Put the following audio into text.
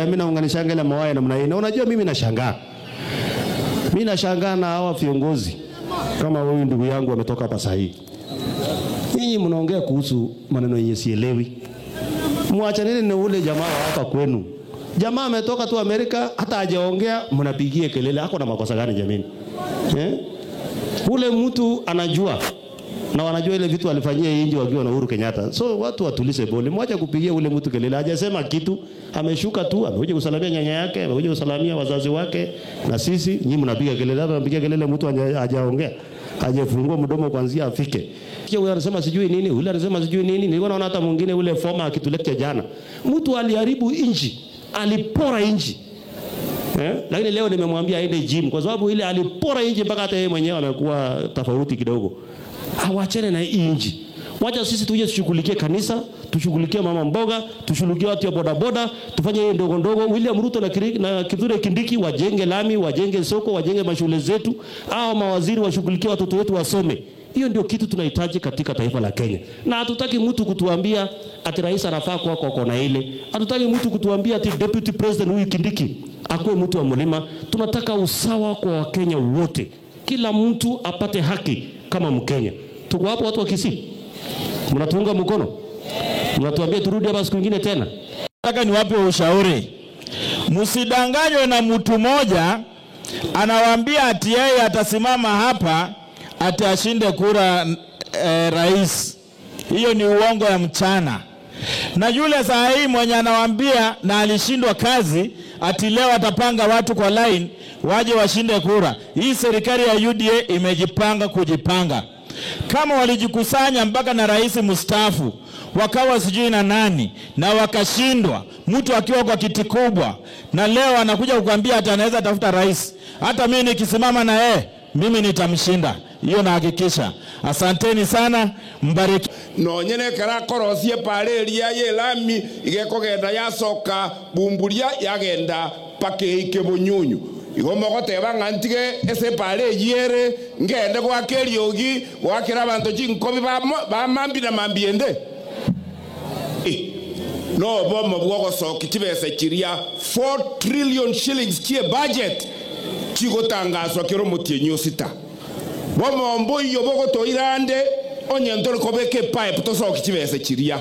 mimi naunganisha ngela mawaya namna hii. Na unajua mimi nashangaa. Mimi nashangaa na hawa viongozi kama huyu ndugu yangu ametoka hapa sahihi. Nyinyi mnaongea kuhusu maneno yenye sielewi. Muachaneni na ule jamaa hapa kwenu. Jamaa ametoka tu Amerika, hata hajaongea mnapigie kelele. Hako na makosa gani jamani? Ule mtu anajua na wanajua ile vitu alifanyia inji wakiwa na Uhuru Kenyatta. So watu watulise bole. Mwacha kupigia ule mtu kelele. Hajasema kitu, ameshuka tu, amekuja kusalamia nyanya yake, amekuja kusalamia wazazi wake na sisi. Nyinyi mnapiga kelele, hata mnapiga kelele mtu hajaongea. Hajafungua mdomo kwanza afike. Kia huyo anasema sijui nini, ule anasema sijui nini. Nilikuwa naona hata mwingine ule former akitulekea jana. Mtu aliharibu inji, alipora inji. Lakini leo nimemwambia aende gym kwa sababu ile alipora inji mpaka hata yeye mwenyewe anakuwa tofauti kidogo. Awachane na inji. Wacha sisi tuje tushughulikie kanisa, tushughulikie mama mboga, tushughulikie watu wa bodaboda, tufanye hiyo ndogo ndogo. William Ruto na Kithure Kindiki wajenge lami, wajenge soko, wajenge mashule zetu, au mawaziri washughulikie watoto wetu wasome. Hiyo ndio kitu tunahitaji katika taifa la Kenya. Na hatutaki mtu kutuambia ati rais anafaa kwa kona ile. Hatutaki mtu kutuambia ati deputy president huyu Kindiki akuwe mtu wa mlima. Tunataka usawa kwa Wakenya wote. Kila mtu apate haki kama Mkenya. Tuko hapo watu wa Kisii. Mnatuunga mkono? Mnatuambia turudi hapa siku nyingine tena? Nataka niwape ushauri. Msidanganywe na mtu mmoja anawaambia ati yeye atasimama hapa ati ashinde kura rais. Hiyo ni uongo ya mchana. Na yule saa hii mwenye anawaambia na alishindwa kazi ati leo atapanga watu kwa line waje washinde kura. Hii serikali ya UDA imejipanga kujipanga. Kama walijikusanya mpaka na rais mstaafu wakawa sijui na nani na wakashindwa, mtu akiwa kwa kiti kubwa, na leo anakuja kukuambia ati anaweza tafuta rais, hata mimi nikisimama na yeye mimi nitamshinda. Hiyo nahakikisha. Asanteni sana, mbariki. No nyene kara korosie pareria ye lami igekogenda yasoka bumburia yagenda pakeike bunyunyu. Igomba goteba ngantige ese pare yere ngende kwa keriogi wakira abantu chinkobi ba mambi na mambiende. No bomo bwogo soki tibese kiria 4 trillion shillings kie budget chigotangazwa kiro mutinyo sita. Bomo mboyo bogo to irande onye ndoro kobeke pipe to soki tibese kiria.